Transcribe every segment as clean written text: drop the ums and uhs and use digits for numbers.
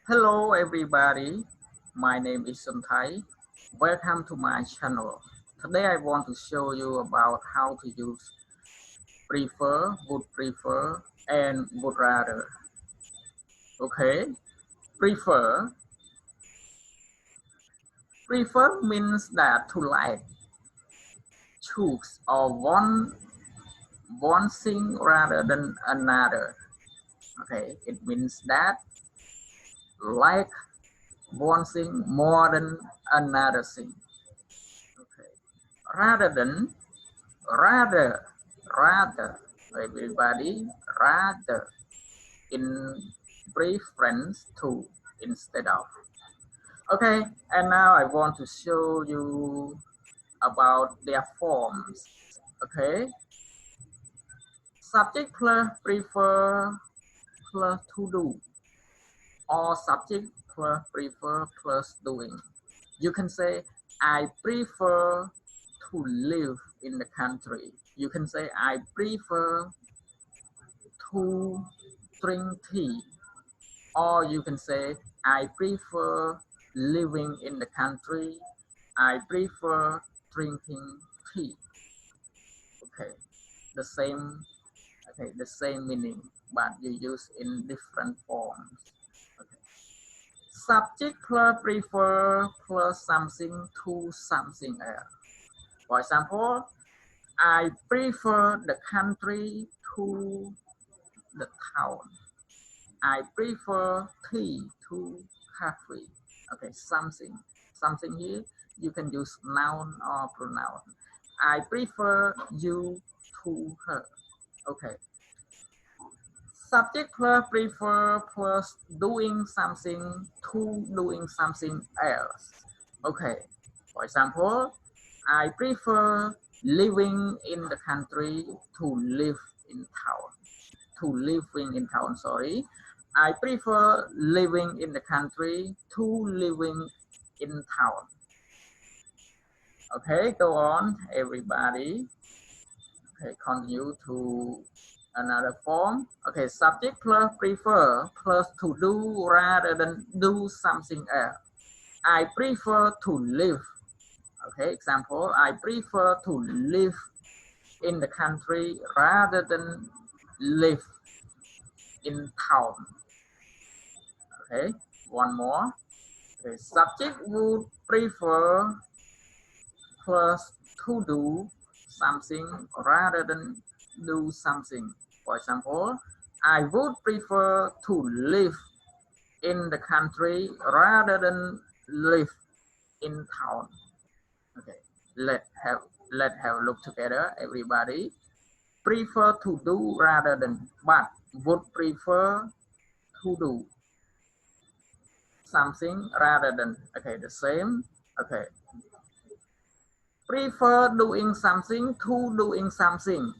Hello everybody, my name is Sunthai. Welcome to my channel. Today I want to show you about how to use prefer, and would rather. Okay, prefer. Prefer means that to like, choose or want one thing rather than another. Okay, it means that like one thing more than another thing. Okay, rather than rather rather everybody rather in preference to instead of. Okay, and now I want to show you about their forms. Okay, subject plus prefer plus to do, or subject plus prefer plus doing. You can say I prefer to live in the country. You can say I prefer to drink tea, or you can say I prefer living in the country. I prefer drinking tea. Okay, the same. Okay, the same meaning, but you use in different forms. Okay. Subject plus prefer plus something to something else. For example, I prefer the country to the town. I prefer tea to coffee. Okay, something here you can use noun or pronoun. I prefer you to her. Okay, subject plus prefer plus doing something to doing something else. Okay, for example, I prefer living in the country to live in town. To living in town, sorry. I prefer living in the country to living in town. Okay, go on, everybody. Okay, continue to another form. Okay, subject plus prefer plus to do rather than do something else. I prefer to live. Okay, example, I prefer to live in the country rather than live in town. Okay, one more. Okay, subject would prefer plus to do something rather than do something. For example, I would prefer to live in the country rather than live in town. Okay, let's have a look together, everybody. Prefer to do rather than, but would prefer to do something rather than. Okay, the same. Okay, prefer doing something to doing something,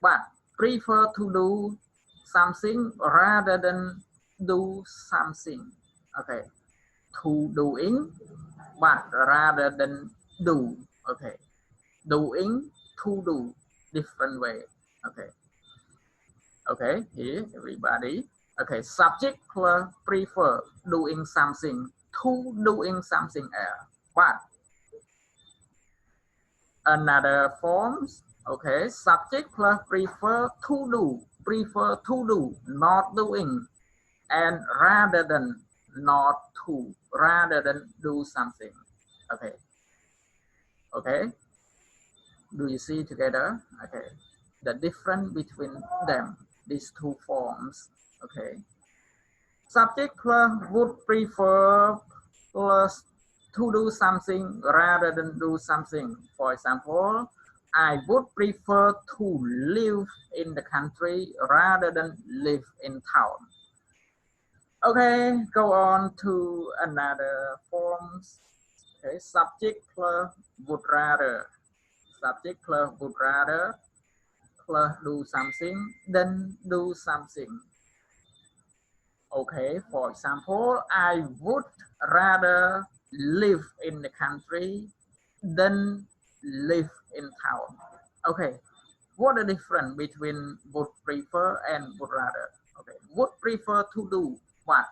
but prefer to do something rather than do something. Okay, to doing, but rather than do. Okay, doing to do, different way. Okay, okay, here everybody. Okay, subject plus prefer doing something to doing something else, but another forms. Okay, subject plus prefer to do, not doing, and rather than, not to, rather than do something. Okay, okay, do you see together? Okay, the difference between them, these two forms. Okay, subject plus would prefer plus to do something rather than do something. For example, I would prefer to live in the country rather than live in town. Okay, go on to another forms. Okay, subject plus would rather. Subject plus would rather plus do something, then do something. Okay, for example, I would rather live in the country than live in town. Okay, what the difference between would prefer and would rather? Okay, would prefer to do what?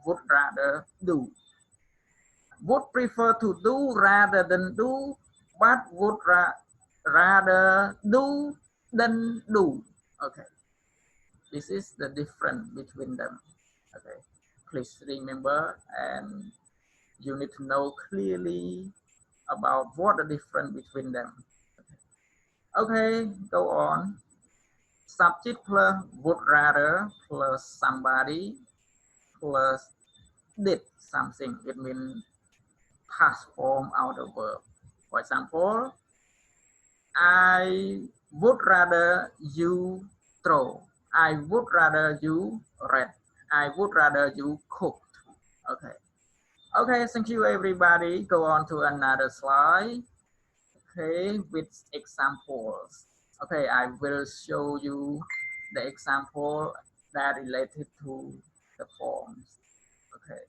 would rather do. Would prefer to do rather than do, but would rather do than do. Okay, this is the difference between them. Okay, please remember, and you need to know clearly about what the difference between them. Okay, go on. Subject plus would rather plus somebody plus did something. It means past form outer verb. For example, I would rather you throw. I would rather you read. I would rather you cook. Okay. Okay, thank you everybody. Go on to another slide. Okay, with examples. Okay, I will show you the example that related to the forms. Okay.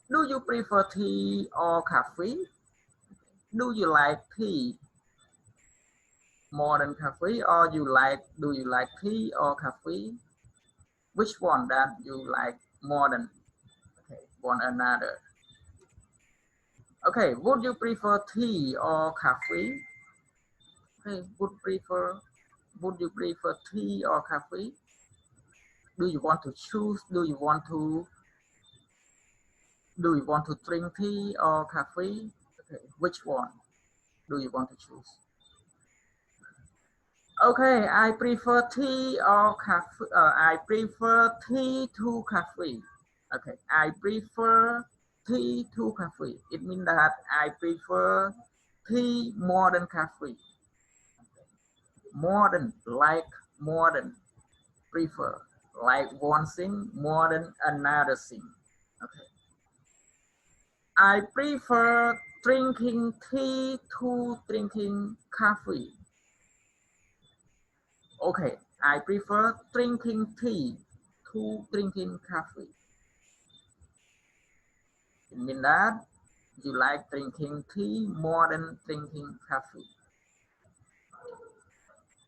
Do you prefer tea or coffee? Do you like tea more than coffee, or do you like tea or coffee? Which one that you like more than one another? Okay, would you prefer tea or coffee? Okay, would you prefer tea or coffee? Do you want to choose? Do you want to drink tea or coffee? Okay, which one do you want to choose? Okay, I prefer tea or coffee. I prefer tea to coffee. Okay, I prefer tea to coffee. It means that I prefer tea more than coffee. More than, like, more than, prefer, like one thing more than another thing. Okay. I prefer drinking tea to drinking coffee. Okay, I prefer drinking tea to drinking coffee. It means that you like drinking tea more than drinking coffee.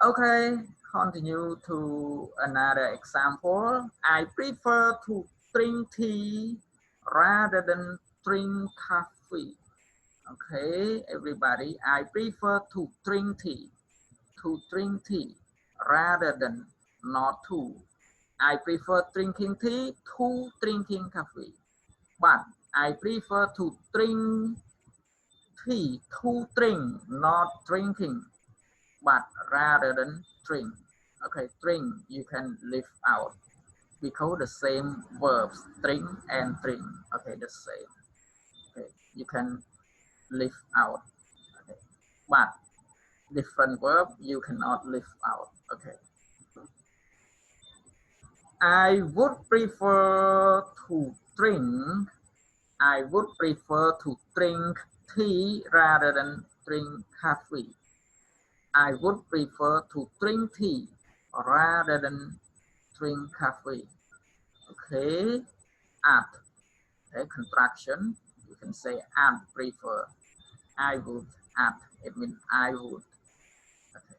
Okay, continue to another example. I prefer to drink tea rather than drink coffee. Okay, everybody, I prefer to drink tea rather than, not to. I prefer drinking tea to drinking coffee, but I prefer to drink tea to drink, not drinking, but rather than drink. Okay, drink you can leave out because the same verbs, drink and drink. Okay, the same. Okay, you can leave out. Okay, but different verb you cannot leave out. Okay. I would prefer to drink. I would prefer to drink tea rather than drink coffee. I would prefer to drink tea rather than drink coffee. Okay, add a contraction. You can say add prefer. I would add. It means I would. Okay.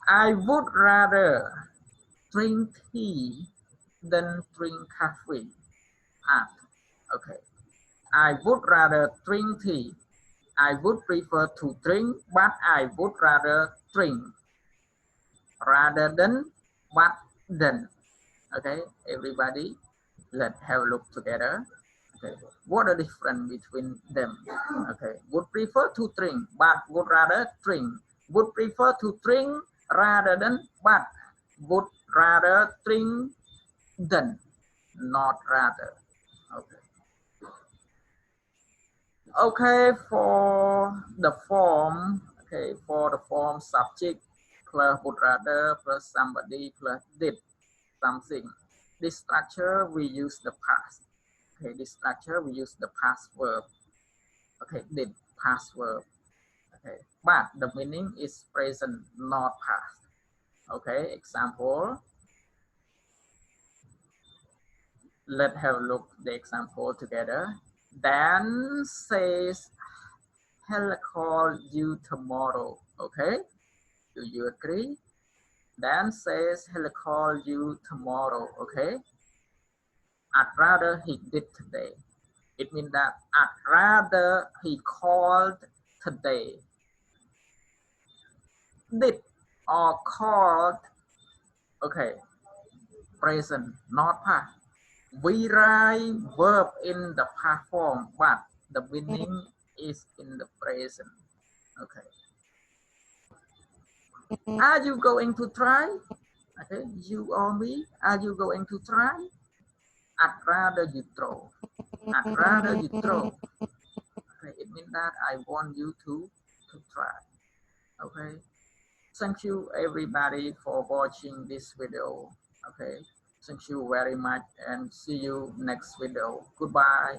I would rather drink tea than drink coffee. Add. Okay. I would rather drink tea. I would prefer to drink, but I would rather drink rather than, but then. Okay, everybody, let's have a look together. Okay, what the difference between them? Okay, would prefer to drink, but would rather drink. Would prefer to drink rather than, but would rather drink than, not rather. Okay. Okay, for the form, okay, for the form subject plus would rather plus somebody plus did something. This structure we use the past. Okay, this structure we use the past verb. Okay, did past verb. Okay, but the meaning is present, not past. Okay, example. Let's have a look the example together. Dan says, "I'll call you tomorrow." Okay, do you agree? Dan says, "I'll call you tomorrow." Okay. I'd rather he did today. It means that I'd rather he called today. Did or called, okay, present, not past. We write verb in the past form, but the meaning is in the present. Okay. Are you going to try? Okay, you or me, are you going to try? I'd rather you throw. I'd rather you throw. Okay, it means that I want you to try. Okay. Thank you everybody for watching this video. Okay. Thank you very much and see you next video. Goodbye.